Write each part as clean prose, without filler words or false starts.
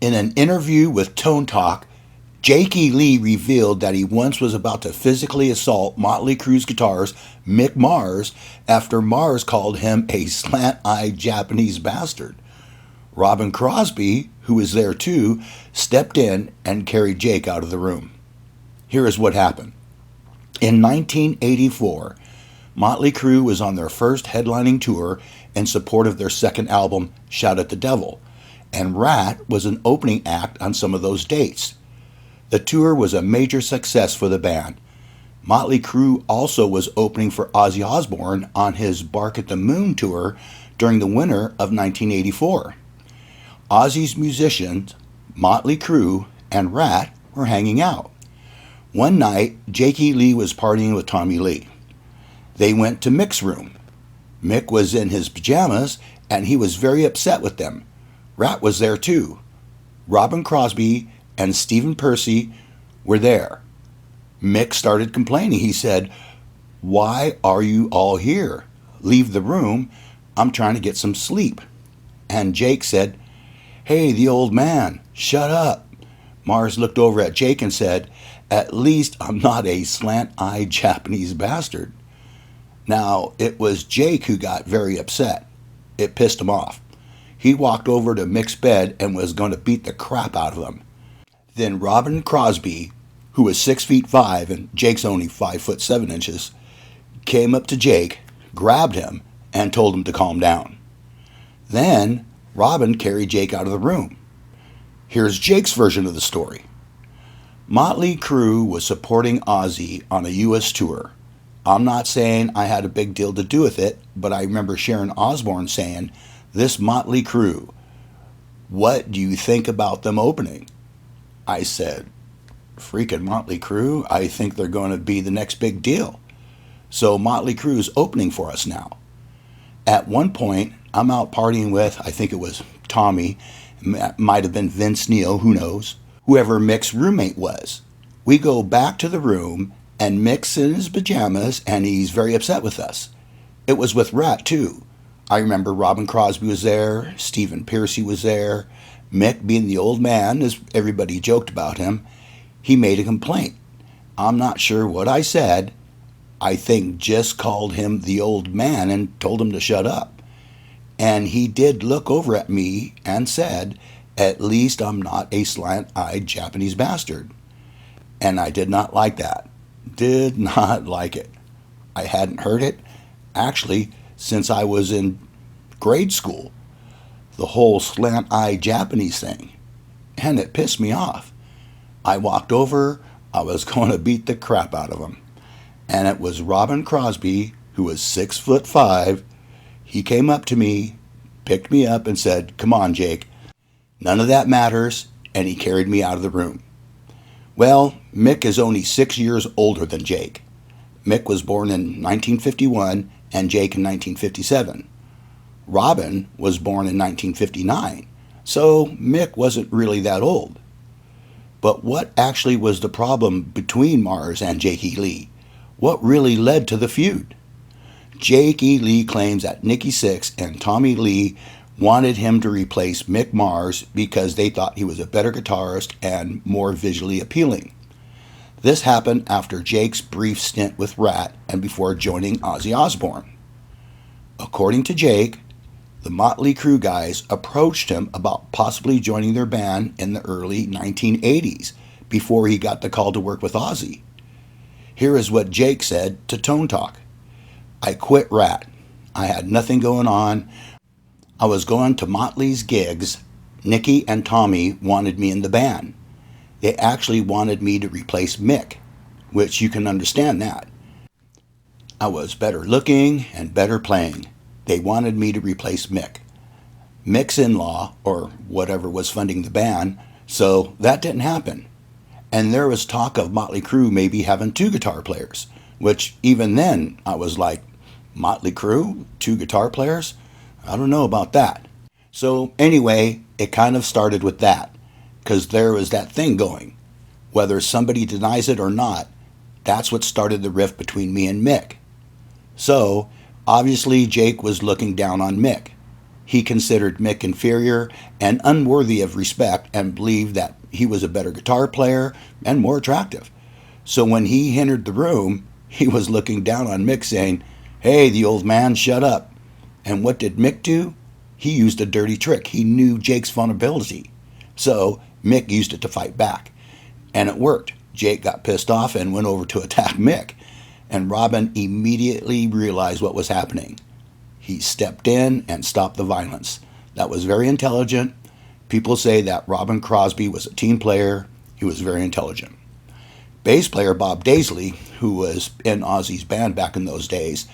In an interview with Tone Talk, Jake E. Lee revealed that he once was about to physically assault Motley Crue's guitarist Mick Mars after Mars called him a slant-eyed Japanese bastard. Robbin Crosby, who was there too, stepped in and carried Jake out of the room. Here is what happened. In 1984, Motley Crue was on their first headlining tour in support of their second album, Shout at the Devil, and Ratt was an opening act on some of those dates. The tour was a major success for the band. Motley Crue also was opening for Ozzy Osbourne on his Bark at the Moon tour during the winter of 1984. Ozzy's musicians, Motley Crue, and Ratt were hanging out. One night, Jake E. Lee was partying with Tommy Lee. They went to Mick's room. Mick was in his pajamas, and he was very upset with them. Ratt was there too. Robbin Crosby and Stephen Percy were there. Mick started complaining. He said, "Why are you all here? Leave the room. I'm trying to get some sleep." And Jake said, "Hey, the old man, shut up." Mars looked over at Jake and said, "At least I'm not a slant-eyed Japanese bastard." Now, it was Jake who got very upset. It pissed him off. He walked over to Mick's bed and was going to beat the crap out of him. Then Robbin Crosby, who was 6'5" and Jake's only 5'7", came up to Jake, grabbed him, and told him to calm down. Then Robbin carried Jake out of the room. Here's Jake's version of the story. Motley Crue was supporting Ozzy on a U.S. tour. I'm not saying I had a big deal to do with it, but I remember Sharon Osbourne saying, "This Motley Crue, what do you think about them opening?" I said, "Freaking Motley Crue, I think they're going to be the next big deal. So Motley Crue's opening for us now." At one point, I'm out partying with, I think it was Tommy, might have been Vince Neil, who knows, whoever Mick's roommate was. We go back to the room, and Mick's in his pajamas, and he's very upset with us. It was with Ratt, too. I remember Robbin Crosby was there, Stephen Pearcy was there. Mick, being the old man, as everybody joked about him, he made a complaint. I'm not sure what I said. I think just called him the old man and told him to shut up. And he did look over at me and said, "At least I'm not a slant-eyed Japanese bastard." And I did not like that. Did not like it. I hadn't heard it, actually, since I was in grade school. The whole slant-eyed Japanese thing. And it pissed me off. I walked over. I was going to beat the crap out of him. And it was Robbin Crosby, who was 6'5". He came up to me, picked me up, and said, "Come on, Jake. None of that matters," and he carried me out of the room. Well, Mick is only 6 years older than Jake. Mick was born in 1951 and Jake in 1957. Robbin was born in 1959, so Mick wasn't really that old. But what actually was the problem between Mars and Jake E. Lee? What really led to the feud? Jake E. Lee claims that Nikki Sixx and Tommy Lee wanted him to replace Mick Mars because they thought he was a better guitarist and more visually appealing. This happened after Jake's brief stint with Ratt and before joining Ozzy Osbourne. According to Jake, the Motley Crue guys approached him about possibly joining their band in the early 1980s before he got the call to work with Ozzy. Here is what Jake said to Tone Talk. "I quit Ratt. I had nothing going on. I was going to Motley's gigs. Nikki and Tommy wanted me in the band. They actually wanted me to replace Mick, which you can understand that. I was better looking and better playing. They wanted me to replace Mick. Mick's in-law, or whatever was funding the band, so that didn't happen. And there was talk of Motley Crue maybe having 2 guitar players, which even then I was like, Motley Crue? 2 guitar players? I don't know about that. So anyway, it kind of started with that, because there was that thing going. Whether somebody denies it or not, that's what started the rift between me and Mick. So, obviously Jake was looking down on Mick. He considered Mick inferior and unworthy of respect and believed that he was a better guitar player and more attractive. So when he entered the room, he was looking down on Mick saying, "Hey, the old man, shut up." And what did Mick do? He used a dirty trick. He knew Jake's vulnerability. So Mick used it to fight back. And it worked. Jake got pissed off and went over to attack Mick. And Robbin immediately realized what was happening. He stepped in and stopped the violence. That was very intelligent. People say that Robbin Crosby was a team player. He was very intelligent. Bass player Bob Daisley, who was in Ozzy's band back in those days,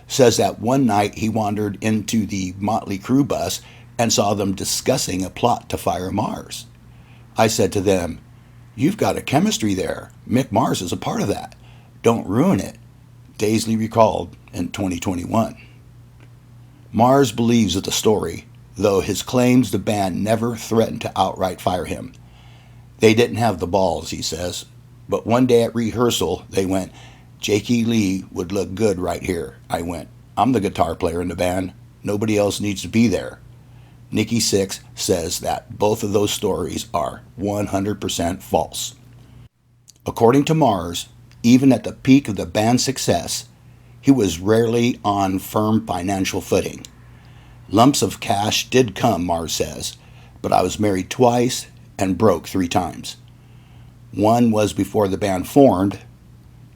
says that one night he wandered into the Motley Crue bus and saw them discussing a plot to fire Mars. I said to them, "You've got a chemistry there. Mick Mars is a part of that. Don't ruin it," Daisley recalled in 2021. Mars believes the story, though his claims the band never threatened to outright fire him. They didn't have the balls, he says, but one day at rehearsal they went, "Jakey Lee would look good right here." I went, "I'm the guitar player in the band. Nobody else needs to be there." Nikki Sixx says that both of those stories are 100% false. According to Mars, even at the peak of the band's success, he was rarely on firm financial footing. Lumps of cash did come, Mars says, but I was married twice and broke 3 times. One was before the band formed,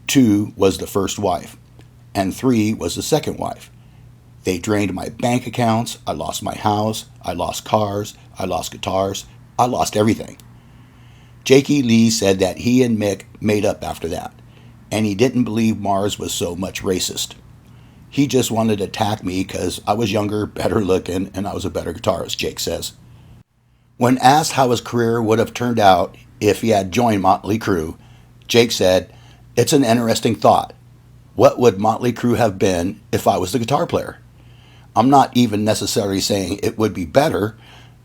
2 was the first wife, and 3 was the second wife. They drained my bank accounts, I lost my house, I lost cars, I lost guitars, I lost everything. Jakey Lee said that he and Mick made up after that, and he didn't believe Mars was so much racist. He just wanted to attack me because I was younger, better looking, and I was a better guitarist, Jake says. When asked how his career would have turned out if he had joined Motley Crue, Jake said, "It's an interesting thought. What would Motley Crue have been if I was the guitar player? I'm not even necessarily saying it would be better.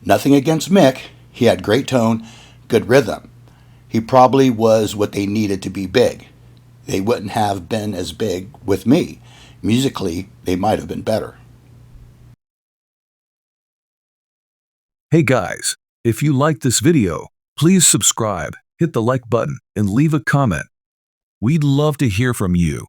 Nothing against Mick. He had great tone, good rhythm. He probably was what they needed to be big. They wouldn't have been as big with me. Musically, they might have been better." Hey guys, if you liked this video, please subscribe, hit the like button, and leave a comment. We'd love to hear from you.